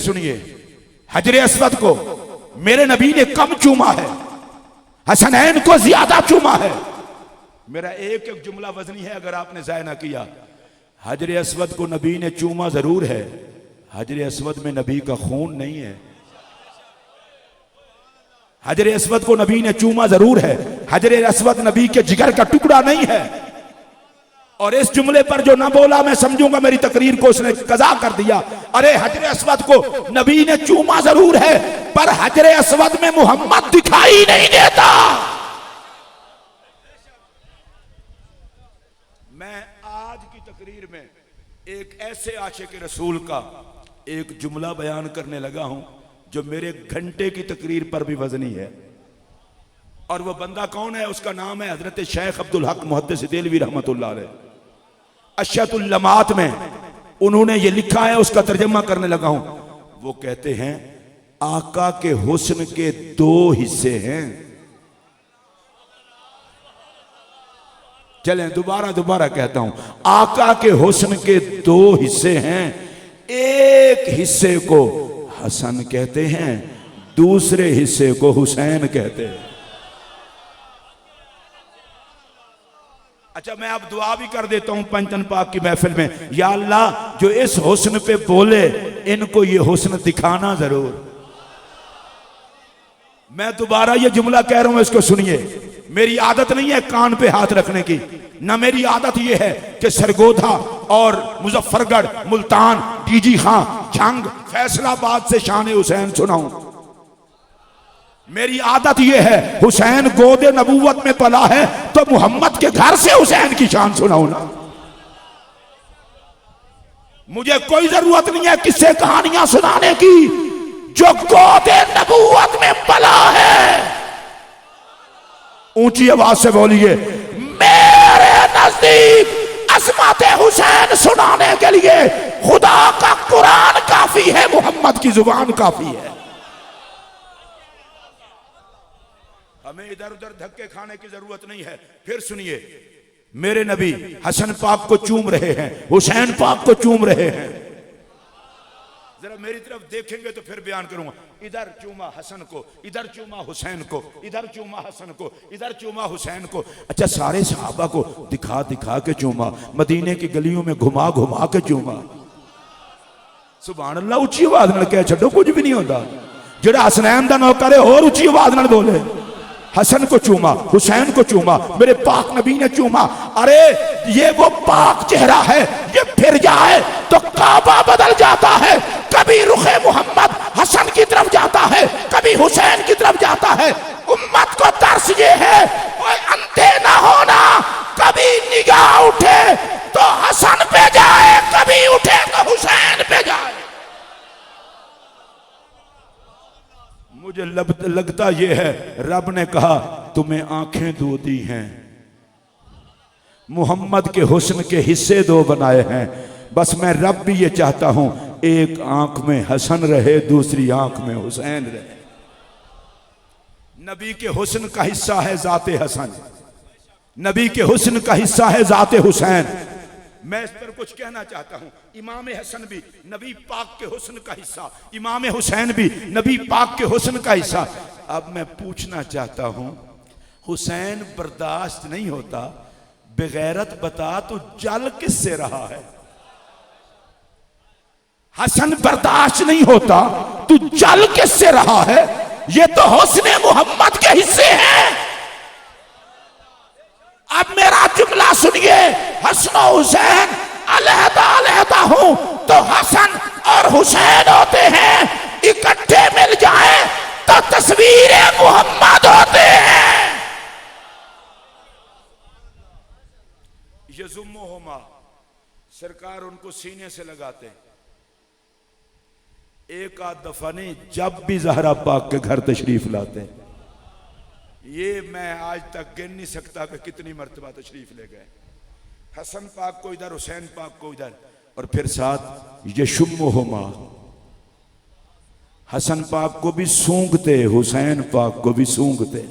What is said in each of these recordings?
सुनिए, हजरे अस्वद को मेरे नबी ने कम चूमा है, हसनैन को ज्यादा चूमा है। मेरा एक एक जुमला वजनी है अगर आपने ज़ाया ना किया। हजरे अस्वद को नबी ने चूमा जरूर है, हजरे अस्वद में नबी का खून नहीं है। हजरे अस्वद को नबी ने चूमा जरूर है, हजरे अस्वद नबी के जिगर का टुकड़ा नहीं है। और इस जुमले पर जो ना बोला मैं समझूंगा मेरी तकरीर को उसने कज़ा कर दिया। अरे हजरे अस्वद को नबी ने चूमा जरूर है पर हजरे अस्वद में मोहम्मद दिखाई नहीं देता। मैं आज की तकरीर में एक ऐसे आशिक रसूल का एक जुमला बयान करने लगा हूं जो मेरे घंटे की तकरीर पर भी वजनी है। और वह बंदा कौन है? उसका नाम है हजरत शेख अब्दुल हक मुहद्दिस देलवी रहमतुल्लाह अलैह। अशहतुल लमात में उन्होंने ये लिखा है, उसका तर्जमा करने लगा हूं। वो कहते हैं आका के हुस्न के दो हिस्से हैं। चलें दोबारा कहता हूं, आका के हुस्न के दो हिस्से हैं। एक हिस्से को हसन कहते हैं, दूसरे हिस्से को हुसैन कहते हैं। अच्छा, मैं अब दुआ भी कर देता हूं पंचन पाक की महफिल में, या अल्लाह जो इस हुस्न पे बोले इनको ये हुस्न दिखाना जरूर। मैं दोबारा ये जुमला कह रहा हूं, इसको सुनिए। मेरी आदत नहीं है कान पे हाथ रखने की, ना मेरी आदत यह है कि सरगोधा और मुजफ्फरगढ़, मुल्तान, डीजी खां, झंग, फैसलाबाद से शान हुसैन सुनाऊं। मेरी आदत यह है हुसैन गोदे नबूवत में पला है तो मोहम्मद के घर से हुसैन की शान सुनाऊं ना। मुझे कोई जरूरत नहीं है किससे कहानियां सुनाने की। जो गोदे नबूवत में पला है, ऊंची आवाज से बोलिए, मेरे नजदीक असमत हुसैन सुनाने के लिए खुदा का कुरान काफी है, मोहम्मद की जुबान काफी है। हमें इधर उधर धक्के खाने की जरूरत नहीं है। फिर सुनिए, मेरे नबी हसन पाक को चूम रहे हैं, हुसैन पाक को चूम रहे हैं। जरा मेरी तरफ देखेंगे तो फिर बयान करूंगा। इधर चूमा हसन को, इधर चूमा हुसैन को, इधर चूमा हसन को, इधर चूमा हुसैन को। अच्छा, सारे सहाबा को दिखा दिखा के चूमा, मदीने की गलियों में घुमा घुमा के चूमा। सुभान अल्लाह, उच्ची आवाज नाल कह छड्डो, कुछ भी नहीं होता। जेड़ा हसनैन दा नौकर है और उच्ची आवाज नाल बोले। हसन को चूमा, हुसैन को चूमा, मेरे पाक नबी ने चूमा। अरे ये वो पाक चेहरा है, ये फिर जाए तो काबा बदल जाता है। कभी रुखे मोहम्मद हसन की तरफ जाता है, कभी हुसैन की तरफ जाता है। उम्मत को दर्श ये है, कोई अंधे ना होना। कभी निगाह उठे तो हसन पे जाए, कभी उठे तो हुसैन पे जाए। मुझे लगता यह है रब ने कहा तुम्हें आंखें दो दी हैं, मोहम्मद के हुस्न के हिस्से दो बनाए हैं। बस मैं रब भी ये चाहता हूं एक आंख में हसन रहे, दूसरी आंख में हुसैन रहे। नबी के हुस्न का हिस्सा है जाते हसन, नबी के हुस्न का हिस्सा है जाते हुसैन। मैं इस पर कुछ कहना चाहता हूं। इमाम हसन भी नबी पाक के हुस्न का हिस्सा, इमाम हुसैन भी नबी पाक के हुस्न का हिस्सा। अब मैं पूछना चाहता हूं, हुसैन बर्दाश्त नहीं होता, बेगैरत बता तो जल किससे रहा है? हसन बर्दाश्त नहीं होता तू जल किससे रहा है? ये तो हुस्न मोहम्मद के हिस्से हैं। अब मेरा जुमला सुनिए, हसन और हुसैन अलहदा अलहदा हूं तो हसन और हुसैन होते हैं, इकट्ठे मिल जाए तो तस्वीर मोहम्मद होते हैं। यजुम्मुहुमा, सरकार उनको सीने से लगाते हैं। एक आध दफा नहीं, जब भी ज़हरा पाक के घर तशरीफ लाते हैं। ये मैं आज तक गिन नहीं सकता कि कितनी मर्तबा तशरीफ ले गए। हसन पाक को इधर, हुसैन पाक को इधर, और फिर साथ यशुम्मुहुमा, हसन पाक को भी सूंघते, हुसैन पाक को भी सूंघते।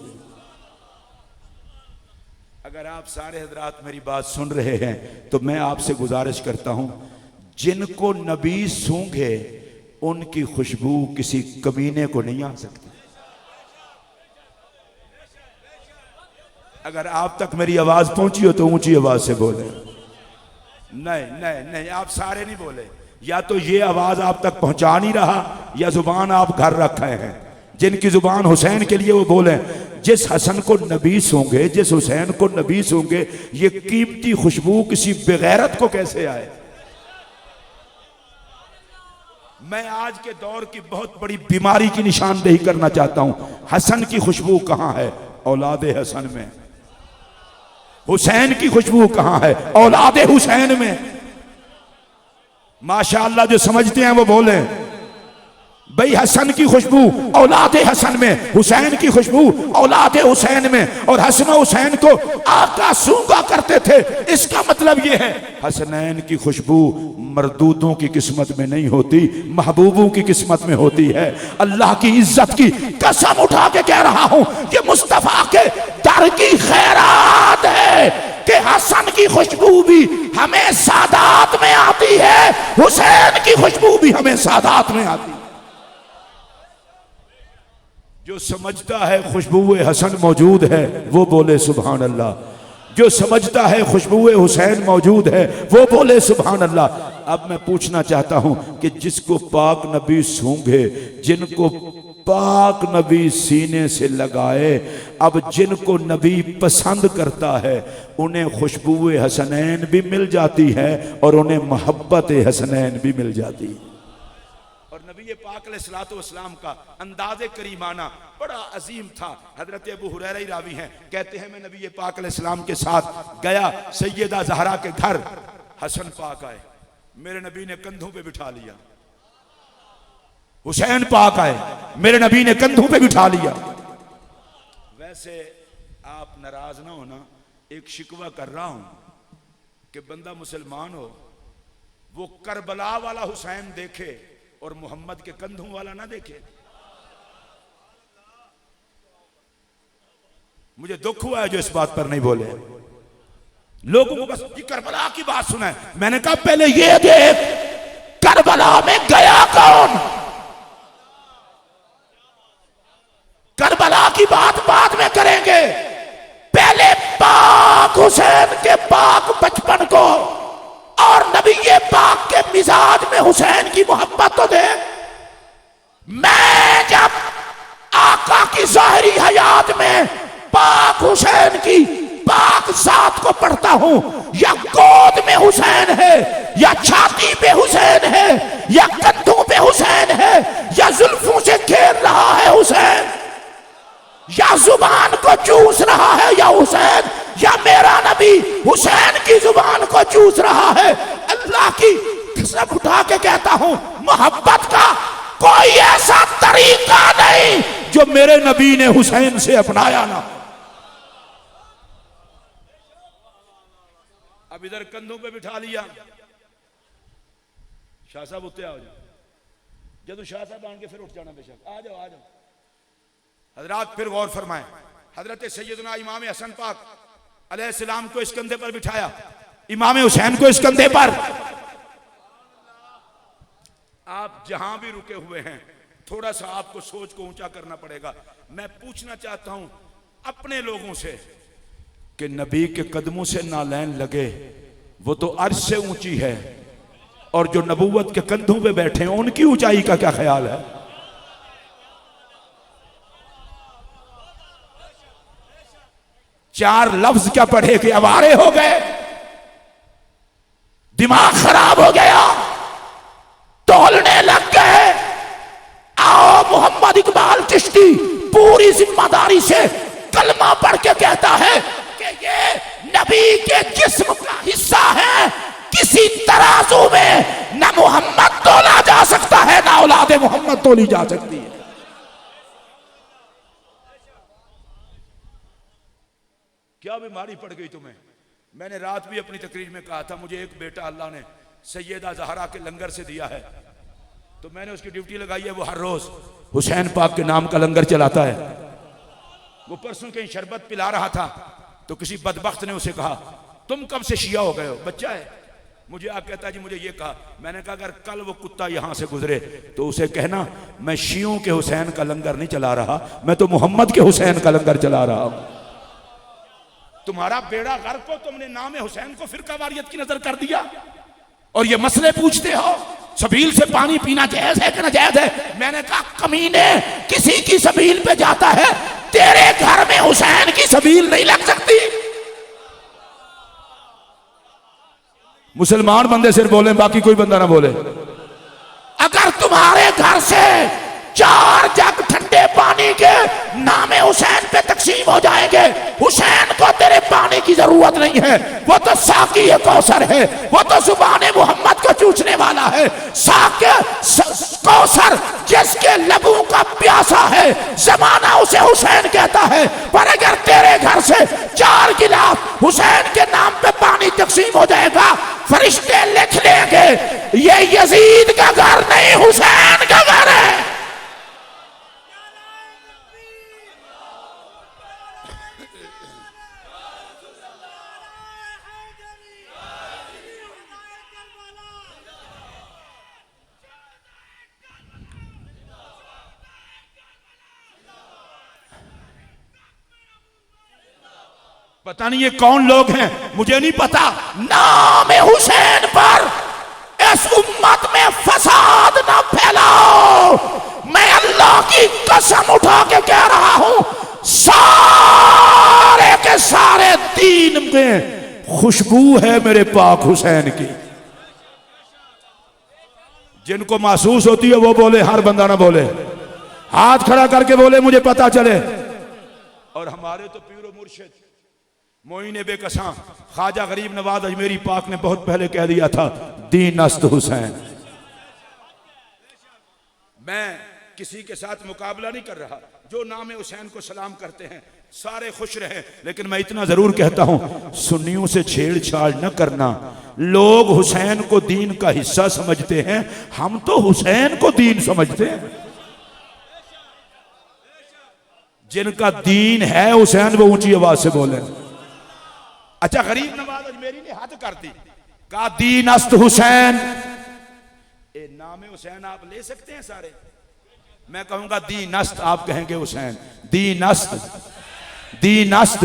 अगर आप सारे हजरात मेरी बात सुन रहे हैं तो मैं आपसे गुजारिश करता हूं, जिनको नबी सूंघे उनकी खुशबू किसी कमीने को नहीं आ सकती। अगर आप तक मेरी आवाज पहुंची हो तो ऊंची आवाज से बोले। नहीं नहीं नहीं, आप सारे नहीं बोले। या तो ये आवाज आप तक पहुंचा नहीं रहा, या जुबान आप घर रखे हैं। जिनकी जुबान हुसैन के लिए वो बोले, जिस हसन को नबी सूंघे, जिस हुसैन को नबी सूंघे, ये कीमती खुशबू किसी बेगैरत को कैसे आए। मैं आज के दौर की बहुत बड़ी बीमारी की निशानदेही करना चाहता हूं। हसन की खुशबू कहां है? औलादे हसन में। हुसैन की खुशबू कहां है? औलादे हुसैन में। माशाअल्लाह, जो समझते हैं वो बोले भाई हसन की खुशबू औलादे हसन में, हुसैन की खुशबू औलादे हुसैन में। और हसन हुसैन को आका सूंघा करते थे। इसका मतलब ये है हसनैन की खुशबू मरदूदों की किस्मत में नहीं होती, महबूबों की किस्मत में होती है। अल्लाह की इज्जत की कसम उठा के कह रहा हूं, ये मुस्तफा के दर की खैरात है कि हसन की खुशबू भी हमें सादात में आती है, हुसैन की खुशबू भी हमें सादात में आती है। जो समझता है खुशबुए हसन मौजूद है वो बोले सुभान अल्लाह। जो समझता है खुशबुए हुसैन मौजूद है वो बोले सुभान अल्लाह। अब मैं पूछना चाहता हूं कि जिसको पाक नबी सूंघे, जिनको पाक नबी सीने से लगाए, अब जिनको नबी पसंद करता है उन्हें खुशबुए हसनैन भी मिल जाती है और उन्हें मोहब्बत हसनैन भी मिल जाती है। और नबी पाक अलैहिस्सलाम का अंदाज़े करीमाना बड़ा अजीम था। हजरत अबू हुरैरा रावी हैं, कहते हैं मैं नबी पाक अलैहिस्सलाम के साथ गया, सैयदा ज़हरा के घर हसन पाक आए, मेरे नबी ने कंधों पे बिठा लिया। हुसैन पाक आए, मेरे नबी ने कंधों पे बिठा लिया। वैसे आप नाराज ना होना, एक शिकवा कर रहा हूं कि बंदा मुसलमान हो, वो करबला वाला हुसैन देखे और मोहम्मद के कंधों वाला ना देखे। मुझे दुख हुआ है जो इस बात पर नहीं बोले। लोगों को बस ये करबला की बात सुना है। मैंने कहा पहले ये देख करबला में गया कौन। करबला की बात बाद में करेंगे, पहले पाक हुसैन के पाक बचपन को और नबी पाक के मिजाज में हुसैन की मोहब्बत तो दे। मैं जब आका की ज़ाहिरी हयात में पाक हुसैन की पाक जात को पढ़ता हूं, या गोद में हुसैन है, या छाती पे हुसैन है, या कंधों पे हुसैन है, या जुल्फों से घेर रहा है हुसैन, या जुबान को चूस रहा है या हुसैन, या मेरा नबी हुसैन की जुबान को चूस रहा है। अल्लाह की कसम उठा के कहता हूं, मोहब्बत का कोई ऐसा तरीका नहीं जो मेरे नबी ने हुसैन से अपनाया ना। अब इधर कंधों पे बिठा लिया, शाह साहब उत्ते आओ जाओ। जब शाह साहब आन के फिर उठ जाना, बेशक आ जाओ आ जाओ। हजरात फिर गौर फरमाएं, हजरत सैयदना इमाम हसन पाक अलैहिस्सलाम को इस कंधे पर बिठाया, इमाम हुसैन को इस कंधे पर। आप जहां भी रुके हुए हैं, थोड़ा सा आपको सोच को ऊंचा करना पड़ेगा। मैं पूछना चाहता हूं अपने लोगों से कि नबी के कदमों से नालैन लगे, वो तो अर्श से ऊंची है, और जो नबूवत के कंधों पे बैठे हैं उनकी ऊंचाई का क्या ख्याल है? चार लफ्ज क्या पढ़े कि अवारे हो गए, दिमाग खराब हो गया, तोलने लग गए। आओ मोहम्मद इकबाल चिश्ती पूरी जिम्मेदारी से कलमा पढ़ के कहता है कि ये नबी के जिस्म का हिस्सा है, किसी तराजू में न मोहम्मद तोला जा सकता है ना औलादे मोहम्मद तोली जा सकती है। क्या बीमारी पड़ गई तुम्हें? मैंने रात भी अपनी तकरीर में कहा था, मुझे एक बेटा अल्लाह ने सैयदा ज़हरा के लंगर से दिया है, तो मैंने उसकी ड्यूटी लगाई है, वो हर रोज हुसैन पाक के नाम का लंगर चलाता है। वो परसों कहीं शरबत पिला रहा था तो किसी बदबख्त ने उसे कहा तुम कब से शिया हो गए हो? बच्चा है, मुझे आप कहता जी मुझे ये कहा, मैंने कहा अगर कल वो कुत्ता यहां से गुजरे तो उसे कहना मैं शियों के हुसैन का लंगर नहीं चला रहा, मैं तो मोहम्मद के हुसैन का लंगर चला रहा हूं। तुम्हारा बेड़ा गर्क को तुमने नाम हुसैन को फिरका वारियत की नजर कर दिया और ये मसले पूछते हो सबील से पानी पीना जायज है कि नाजायज है। मैंने कहा कमीने, किसी की सबील पे जाता है, तेरे घर में हुसैन की सबील नहीं लग सकती। मुसलमान बंदे सिर्फ बोले, बाकी कोई बंदा ना बोले। अगर तुम्हारे घर से 4 जग ठंडे पानी के नामे हुसैन पे तकसीम हो जाएंगे, हुसैन को तेरे पानी की जरूरत नहीं है, वो तो साकी कौसर है, वो तो जुबाने मोहम्मद को चूसने वाला है। साके कौसर जिसके लबों का प्यासा है, जमाना उसे हुसैन कहता है। पर अगर तेरे घर से 4 गिलास हुसैन के नाम पे पानी तकसीम हो जाएगा, फरिश्ते लिख लेंगे ये यजीद का घर नहीं हुसैन का घर है। पता नहीं ये कौन लोग हैं, मुझे नहीं पता। नाम हुसैन पर इस उम्मत में फसाद ना फैलाओ। मैं अल्लाह की कसम उठा के कह रहा हूं, सारे के सारे दीन में खुशबू है मेरे पाक हुसैन की। जिनको महसूस होती है वो बोले, हर बंदा ना बोले, हाथ खड़ा करके बोले मुझे पता चले। और हमारे तो पीरो मुर्शिद मोइने बेकसां ख्वाजा गरीब नवाज अजमेरी पाक ने बहुत पहले कह दिया था, दीन अस्त हुसैन। मैं किसी के साथ मुकाबला नहीं कर रहा, जो नाम हुसैन को सलाम करते हैं सारे खुश रहे, लेकिन मैं इतना जरूर कहता हूं, सुन्नियों से छेड़छाड़ न करना। लोग हुसैन को दीन का हिस्सा समझते हैं, हम तो हुसैन को दीन समझते हैं। जिनका दीन है हुसैन, वो ऊंची आवाज से बोले। अच्छा, गरीब नवाज अजमेरी ने हद कर दी, कहा दीन अस्त हुसैन। ए नाम हुसैन आप ले सकते हैं सारे, मैं कहूंगा दीन अस्त, आप कहेंगे हुसैन। दीन अस्त, दीन अस्त।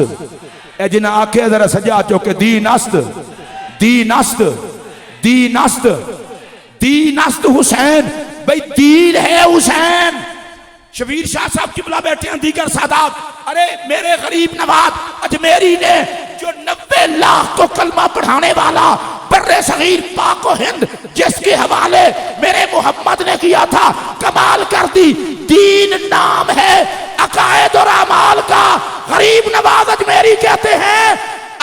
ए जिन्हें आंखें जरा सजा चुके, दीन अस्त, दीन अस्त, दीन अस्त, दीन अस्त हुसैन। भाई दीन है हुसैन। शबीर शाह साहब किबला बैठे हैं, दीगर सादात। अरे मेरे गरीब नवाज अजमेरी ने जो 90 लाख को कलमा पढ़ाने वाला बर्रे सगीर पाक हिंद जिसके हवाले मेरे मोहम्मद ने किया था, कमाल कर दी। दीन नाम है अकायद और अमाल का। गरीब नवाज अजमेरी कहते हैं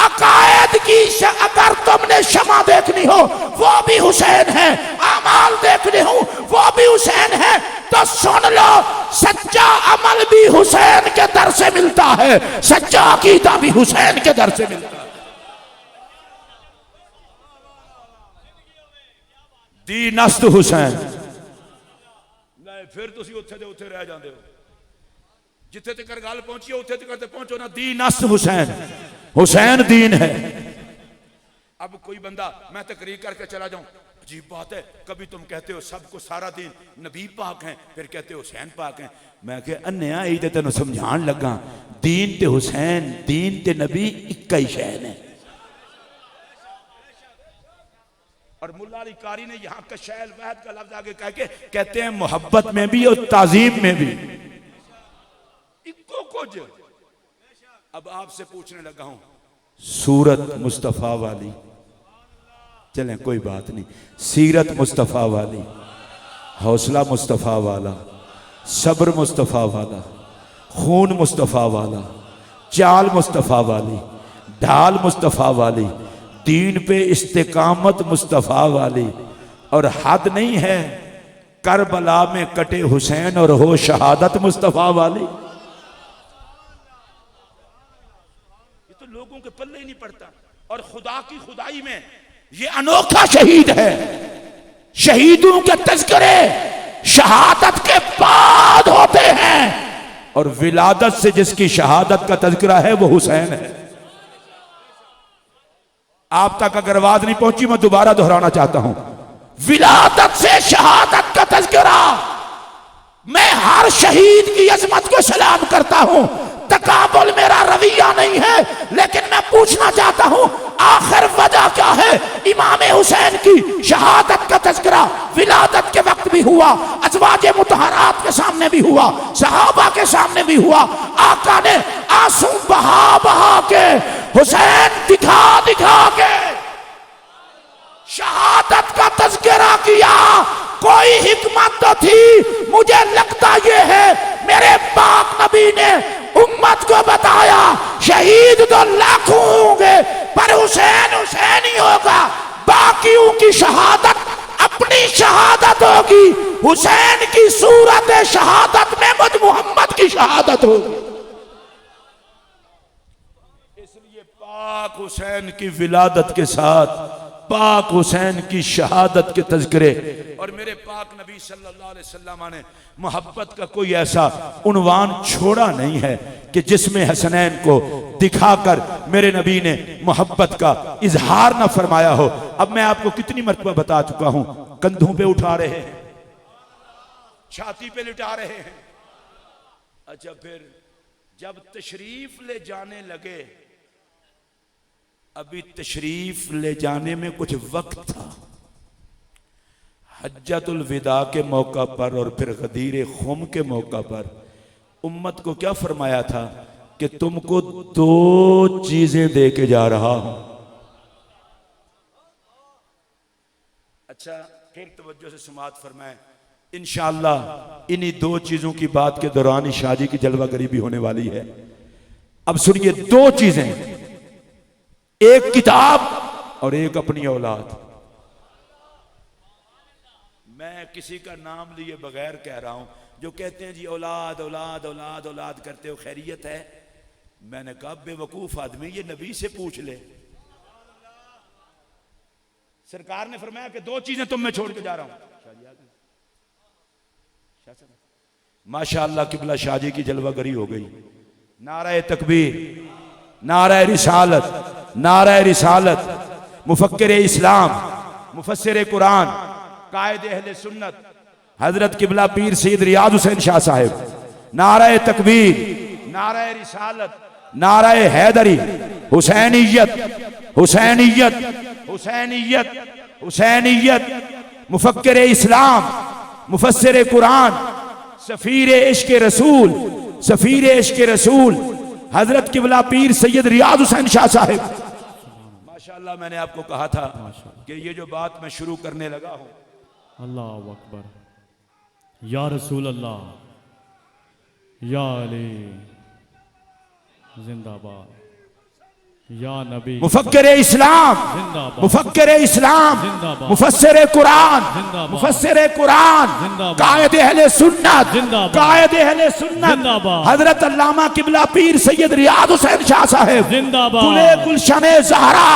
अकायद की अगर तुमने शमा देखनी हो वो भी हुसैन है, अमाल देखने हो वो भी हुसैन है, तो सुन लो, सच्चा अमल भी हुसैन के दर से मिलता है, सच्चा अकीदा भी हुसैन के दर से मिलता है। दीन अस्त हुसैन। नहीं फिर तुसी उत्थे दे उत्थे रह जांदे हो, जिथे तक गल पहुंची उत्थे तक पहुंचो ना। दीन अस्त हुसैन, हुसैन दीन है। अब कोई बंदा, मैं तकरीर करके चला जाऊं, अजीब बात है, कभी तुम कहते हो सबको सारा दिन नबी पाक हैं, फिर कहते हो हुसैन पाक हैं। मैं कह अन्या यही तेन समझान लगा, दीन ते हुसैन, दीन ते नबी एक ही शय ने। और मुल्ला अली कारी ने यहां कशैल वहद का लफ्ज आगे कह के कहते हैं मोहब्बत में भी और ताजीम में भी इको कुछ। अब आपसे पूछने लगा हूं, सूरत मुस्तफा वाली, चलें कोई बात नहीं, सीरत मुस्तफा वाली, हौसला मुस्तफा वाला, सब्र मुस्तफा वाला, खून मुस्तफा वाला, चाल मुस्तफा वाली, ढाल मुस्तफा वाली, दीन पे इस्तिकामत मुस्तफा वाली, और हद नहीं है करबला में कटे हुसैन और हो शहादत मुस्तफा वाली। ये तो लोगों के पल्ले ही नहीं पड़ता। और खुदा की खुदाई में ये अनोखा शहीद है। शहीदों के तज़किरे शहादत के बाद होते हैं, और विलादत से जिसकी शहादत का तज़किरा है वो हुसैन है। आप तक अगर आवाज नहीं पहुंची, मैं दोबारा दोहराना चाहता हूं। विलादत से शहादत का तज़किरा, मैं हर शहीद की अजमत को सलाम करता हूं। तकाबुल मेरा रवैया नहीं है, लेकिन मैं पूछना चाहता हूं आखिर वजह क्या है? इमाम हुसैन की शहादत का तज़किरा विलादत के वक्त भी हुआ, अज़वाजे मुतहरात के सामने भी हुआ, सहाबा के सामने भी हुआ। आका ने आंसू बहा बहा के, हुसैन दिखा दिखा के शहादत का तज़किरा किया। कोई हिकमत तो थी, मुझे लगता यह है मेरे पाक नबी ने उम्मत को बताया शहीद तो लाखों होंगे, पर हुसैन हुसैन ही होगा। बाकियों की शहादत अपनी शहादत होगी, हुसैन की सूरत शहादत में मुझ मोहम्मद की शहादत होगी। इसलिए पाक हुसैन की विलादत के साथ पाक हुसैन की शहादत के तज़किरे और मेरे पाक नबी सल्लल्लाहु अलैहि वसल्लम ने मोहब्बत का कोई ऐसा उन्वान छोड़ा नहीं है कि जिसमें हसनैन को दिखाकर मेरे नबी ने मोहब्बत का इजहार ना फरमाया हो। अब मैं आपको कितनी मर्तबा बता चुका हूं, कंधों पे उठा रहे हैं, छाती पे लिटा रहे हैं। अच्छा, फिर जब तशरीफ ले जाने लगे, अभी तशरीफ ले जाने में कुछ वक्त था। हज्जतुल विदा के मौका पर और फिर गदीर खुम के मौका पर उम्मत को क्या फरमाया था कि तुमको दो चीजें दे के जा रहा हूं। अच्छा, फिर तवज्जो से समाअत फरमाएं। इंशाअल्लाह इन्हीं दो चीजों की बात के दौरान ही शादी की जलवागरी भी होने वाली है। अब सुनिए, दो चीजें, एक किताब और एक अपनी औलाद। मैं किसी का नाम लिए बगैर कह रहा हूं, जो कहते हैं जी औलाद औलाद औलाद औलाद करते हो, खैरियत है? मैंने कहा बेवकूफ आदमी, ये नबी से पूछ ले। सरकार ने फरमाया कि दो चीजें तुम मैं छोड़ के जा रहा हूं। माशाअल्लाह किबला शाहजी की जलवागरी हो गई। नाराए तकबीर, नाराए रिसालत, नाराए रिसालत, मुफक्किर इस्लाम, मुफस्सिर कुरान, कायद अहले सुन्नत हजरत किबला पीर सैयद रियाज हुसैन शाह साहिब। नाराए तकबीर, नाराए रिसालत, नाराए हैदरी, हुसैनियत हुसैनियत हुसैनियत हुसैनियत, मुफक्किर इस्लाम, मुफस्सिर कुरान, सफीर इश्क रसूल, सफीर इश्क रसूल हजरत किबला पीर सैयद रियाज हुसैन शाह साहिब। माशाअल्लाह, मैंने आपको कहा था कि ये जो बात मैं शुरू करने लगा हूं, अल्लाह अकबर, या रसूल अल्लाह, या अली जिंदाबाद, या नबी मुफक्किर इस्लाम, मुफक्किर इस्लाम, मुफस्सिर कुरान, मुफस्सिर कुरान, कायद अहले सुन्नत, कायद अहले सुन्नत हजरत अल्लामा किबला पीर सैयद रियाज हुसैन शाह साहिब जिंदाबाद, गुले गुलशन ज़हरा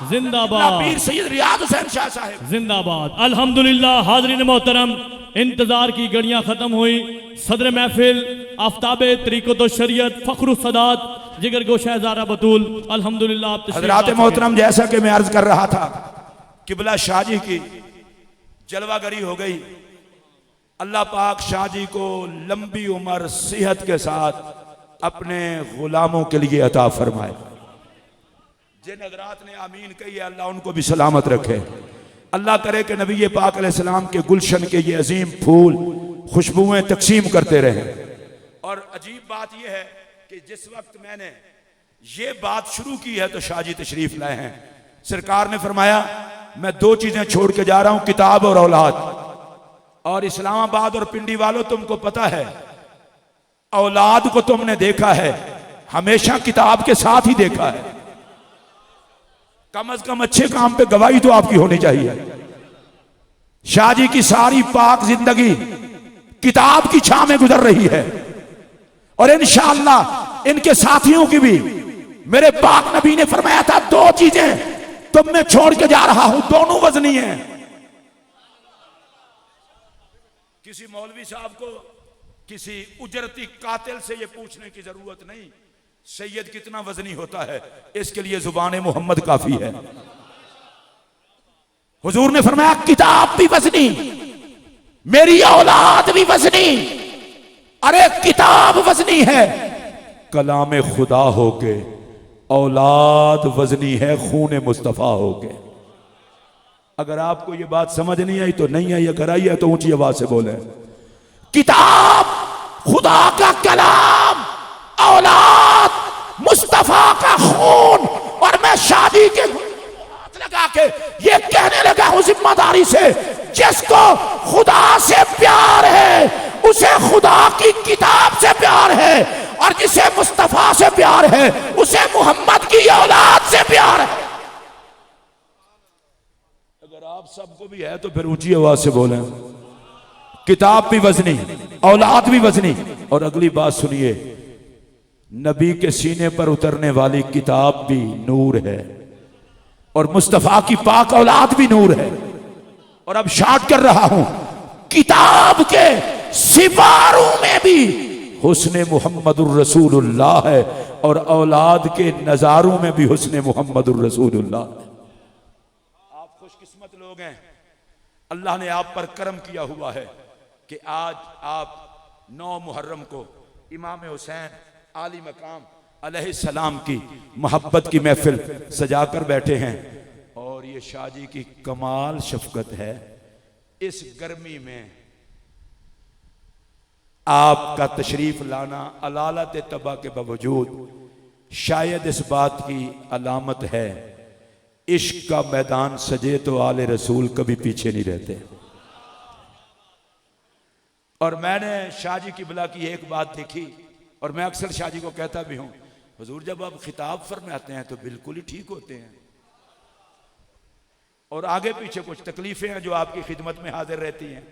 जिंदाबाद, पीर सैयद रियाज हुसैन शाह साहिब जिंदाबाद। अल्हम्दुलिल्लाह, हाज़रीन मोहतरम, इंतजार की घड़ियां खत्म हुई। सदर महफिल आफ्ताबे तरीक़त शरीयत फ़ख्र सदात जिगर गोशा ज़ारा बतूल, अल्हम्दुलिल्लाह आप हज़रात मोहतरम, जैसा कि मैं अर्ज कर रहा था, किबला शाहजी की जलवागरी हो गई। अल्लाह पाक शाहजी को लंबी उम्र सेहत के साथ अपने गुलामों के लिए अता फरमाए। जिन हज़रात ने आमीन कही है, अल्लाह उनको भी सलामत रखे। अल्लाह करे कि नबी पाक अलैहिस्सलाम के गुलशन के ये अजीम फूल खुशबुएं तकसीम करते रहे। और अजीब बात यह है कि जिस वक्त मैंने ये बात शुरू की है तो शाहजी तशरीफ लाए हैं। सरकार ने फरमाया मैं दो चीजें छोड़ के जा रहा हूं, किताब और औलाद। और इस्लामाबाद और पिंडी वालों, तुमको पता है औलाद को तुमने देखा है, हमेशा किताब के साथ ही देखा है। कम अज कम अच्छे काम पे गवाही तो आपकी होनी चाहिए। शाहजी की सारी पाक जिंदगी किताब की छां में गुजर रही है और इंशाअल्लाह इनके साथियों की भी। मेरे पाक नबी ने फरमाया था दो चीजें तुम मैं छोड़ के जा रहा हूं, दोनों वजनी हैं। किसी मौलवी साहब को किसी उजरती कातिल से यह पूछने की जरूरत नहीं, सैयद कितना वजनी होता है, इसके लिए जुबान मोहम्मद काफी है। हुजूर ने फरमाया किताब भी वजनी, मेरी औलाद भी वजनी। अरे किताब वजनी है, कलाम खुदा हो के औलाद वजनी है, खून मुस्तफा हो के। अगर आपको ये बात समझ नहीं आई तो नहीं आई, अगर आई है तो ऊंची आवाज से बोले। किताब खुदा का कलाम, औलाद मुस्तफा का खून। और मैं शादी के हाथ लगा के ये कहने लगा हूं जिम्मेदारी से, जिसको खुदा से प्यार है उसे खुदा की किताब से प्यार है, और जिसे मुस्तफा से प्यार है उसे मोहम्मद की औलाद से प्यार है। अगर आप सबको भी है तो फिर ऊंची आवाज से बोलें। किताब भी वजनी, औलाद भी वजनी। और अगली बात सुनिए, नबी के सीने पर उतरने वाली किताब भी नूर है, और मुस्तफा की पाक औलाद भी नूर है। और अब शार्ट कर रहा हूं, किताब के सिवारों में भी हुस्ने मुहम्मदुर रसूलुल्लाह है, और औलाद के नजारों में भी हुस्ने मुहम्मदुर रसूलुल्लाह है। आप खुशकिस्मत लोग हैं, अल्लाह ने आप पर करम किया हुआ है कि आज आप 9 मुहर्रम को इमाम हुसैन आली मकाम अलैहिस्सलाम की मोहब्बत की महफिल सजा कर बैठे हैं। और ये शाहजी की कमाल शफकत है, इस गर्मी में आपका तशरीफ लाना अलालत तबा के बावजूद शायद इस बात की अलामत है, इश्क का मैदान सजे तो आले रसूल कभी पीछे नहीं रहते। और मैंने शाहजी की बिला की एक बात देखी, और मैं अक्सर शाहजी को कहता भी हूं, हुजूर जब आप खिताब फरमाते हैं तो बिल्कुल ही ठीक होते हैं, और आगे पीछे कुछ तकलीफें हैं जो आपकी खिदमत में हाजिर रहती हैं।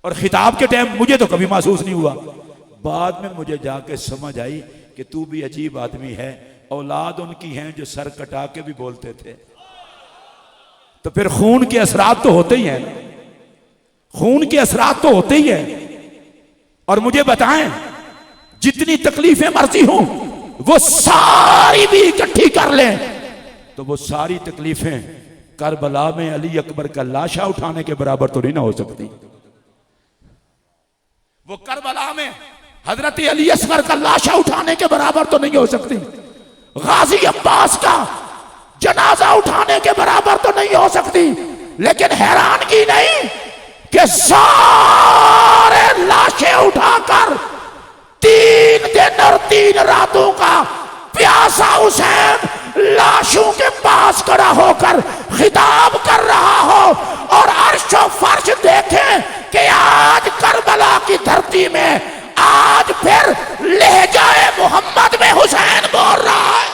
और खिताब के टाइम मुझे तो कभी महसूस नहीं हुआ, बाद में मुझे जाके समझ आई कि तू भी अजीब आदमी है। औलाद उनकी हैं जो सर कटा के भी बोलते थे, तो फिर खून के असरात तो होते ही हैं, खून के असरात तो होते ही हैं। और मुझे बताएं, जितनी तकलीफें मर्जी हों वो सारी भी इकट्ठी कर लें तो वो सारी तकलीफें करबला में अली अकबर का लाशा उठाने के बराबर तो नहीं ना हो सकती। वो करबला में हजरत अली असगर का लाशा उठाने के बराबर तो नहीं हो सकती। गाजी अब्बास का जनाजा उठाने के बराबर तो नहीं हो सकती। लेकिन हैरानगी नहीं कि सारे लाशें उठाकर 3 दिन और 3 रातों का प्यासा हुसैन लाशों के पास खड़ा होकर खिताब कर रहा हो, और अर्शो फर्श देखें कि आज करबला की धरती में आज फिर लहजाए मोहम्मद में हुसैन बोल रहा है,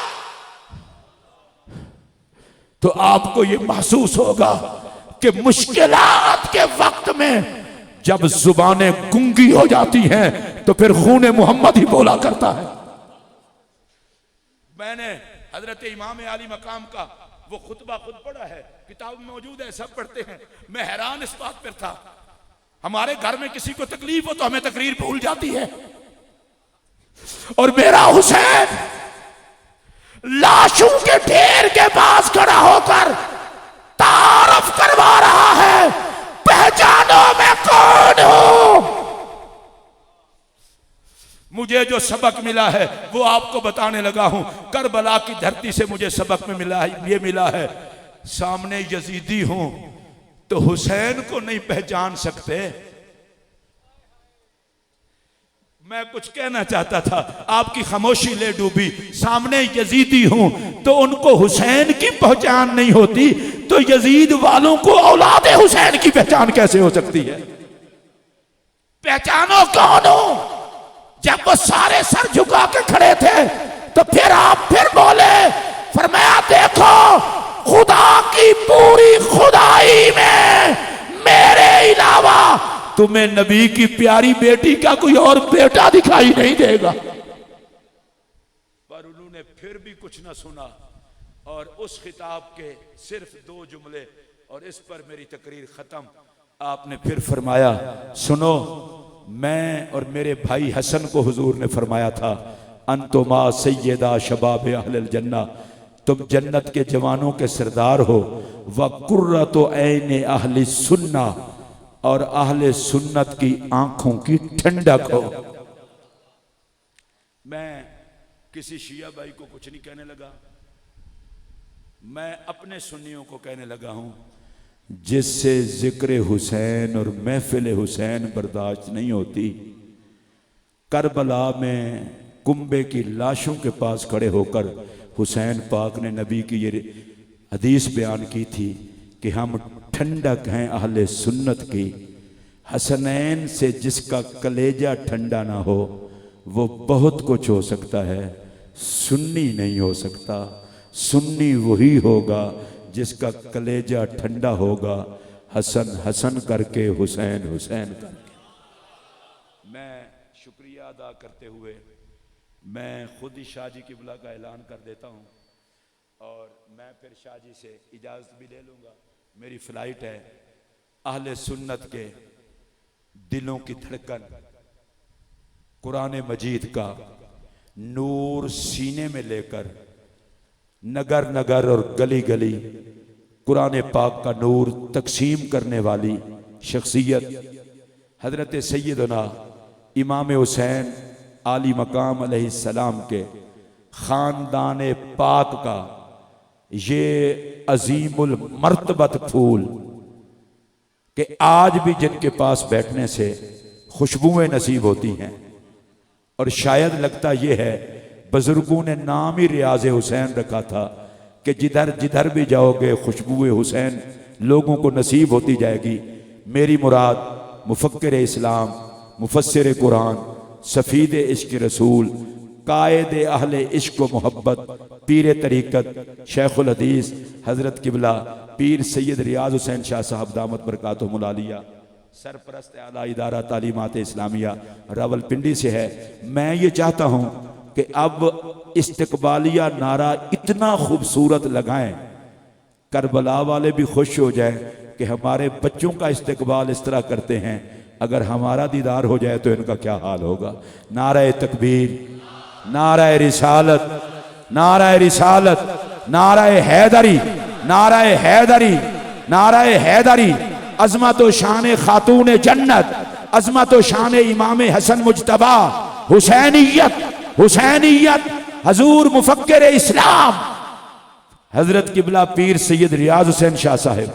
तो आपको ये महसूस होगा कि मुश्किलात के वक्त में जब जुबानें गुंगी हो जाती हैं तो फिर खून मोहम्मद ही बोला करता है। मैंने हजरत इमाम आली मकाम का वो खुतबा खुद पढ़ा है, किताब में मौजूद है, सब पढ़ते हैं। मैं हैरान इस बात पर था, हमारे घर में किसी को तकलीफ हो तो हमें तकरीर भूल जाती है, और मेरा हुसैन लाशों के ढेर के पास खड़ा होकर तारफ करवा रहा है, पहचानो मैं कौन हूं। मुझे जो सबक मिला है वो आपको बताने लगा हूं। करबला की धरती से मुझे सबक में मिला है, ये मिला है, सामने यजीदी हूं तो हुसैन को नहीं पहचान सकते। मैं कुछ कहना चाहता था, आपकी खामोशी ले डूबी। सामने यजीदी हूं तो उनको हुसैन की पहचान नहीं होती, तो यजीद वालों को औलाद हुसैन की पहचान कैसे हो सकती है? पहचानो कौन हो। जब वो सारे सर झुका के खड़े थे तो फिर आप फिर बोले, फरमाया देखो खुदा की पूरी खुदाई में मेरे अलावा तुम्हें नबी की प्यारी बेटी का कोई और बेटा दिखाई नहीं देगा। पर उन्होंने फिर भी कुछ ना सुना, और उस खिताब के सिर्फ 2 जुमले, और इस पर मेरी तकरीर खत्म। आपने फिर फरमाया, सुनो, मैं और मेरे भाई हसन को हुजूर ने फरमाया था अंतुमा सैयदा शबाब अहल जन्ना, तुम जन्नत के जवानों के सरदार हो। व कुर्रतु ऐन अहले सुन्ना, और अहले सुन्नत की आंखों की ठंडक हो। मैं किसी शिया भाई को कुछ नहीं कहने लगा, मैं अपने सुन्नियों को कहने लगा हूं, जिससे जिक्र हुसैन और महफिल हुसैन बर्दाश्त नहीं होती। करबला में कुंबे की लाशों के पास खड़े होकर हुसैन पाक ने नबी की ये हदीस बयान की थी कि हम ठंडक हैं अहले सुन्नत की। हसनैन से जिसका कलेजा ठंडा ना हो वो बहुत कुछ हो सकता है, सुन्नी नहीं हो सकता। सुन्नी वही होगा जिसका कलेजा ठंडा होगा, हसन हसन करके, हुसैन हुसैन करके। मैं शुक्रिया अदा करते हुए मैं खुद ही शाह जी किबला का ऐलान कर देता हूँ, और मैं फिर शाह जी से इजाज़त भी ले लूँगा। मेरी फ़्लाइट है। अहले सुन्नत के दिलों की धड़कन, कुरान मजीद का नूर सीने में लेकर नगर नगर और गली गली कुरान पाक का नूर तकसीम करने वाली शख्सियत हज़रत सैयदना इमाम हुसैन आली मकाम अलैहिस्सलाम के ख़ानदान पाक का ये अजीमुल मर्तबत फूल कि आज भी जिनके पास बैठने से खुशबुएं नसीब होती हैं। और शायद लगता यह है बुजुर्गों ने नाम ही रियाज हुसैन रखा था कि जिधर जिधर भी जाओगे खुशबुए हुसैन लोगों को नसीब होती जाएगी। मेरी मुराद मुफक्किर इस्लाम, मुफस्सिर कुरान, सफ़ीद इश्क रसूल, कायद अहले इश्क व मोहब्बत, पीर तरीक़त शेखुल हदीस हज़रत किबला पीर सैयद रियाज हुसैन शाह साहब दामत बरकातुहुमुल आलिया, सरपरस्त आला इदारा तालीमात इस्लामिया रावलपिंडी से है। मैं ये चाहता हूँ कि अब इस्तकबालिया नारा इतना खूबसूरत लगाएं, करबला वाले भी खुश हो जाएं कि हमारे बच्चों का इस्तकबाल इस तरह करते हैं। अगर हमारा दीदार हो जाए तो इनका क्या हाल होगा। नारा तकबीर, नारा रिसालत, नारा रिसालत, नारा हैदरी, नारा हैदरी, नारा हैदरी। अज़मत व शान खातून जन्नत, अज़मत व शान इमाम हसन मुज्तबा, हुसैनियत, हुसैनियत, हजूर मुफक्किर इस्लाम हजरत किबला पीर सैयद रियाज हुसैन शाह साहिब।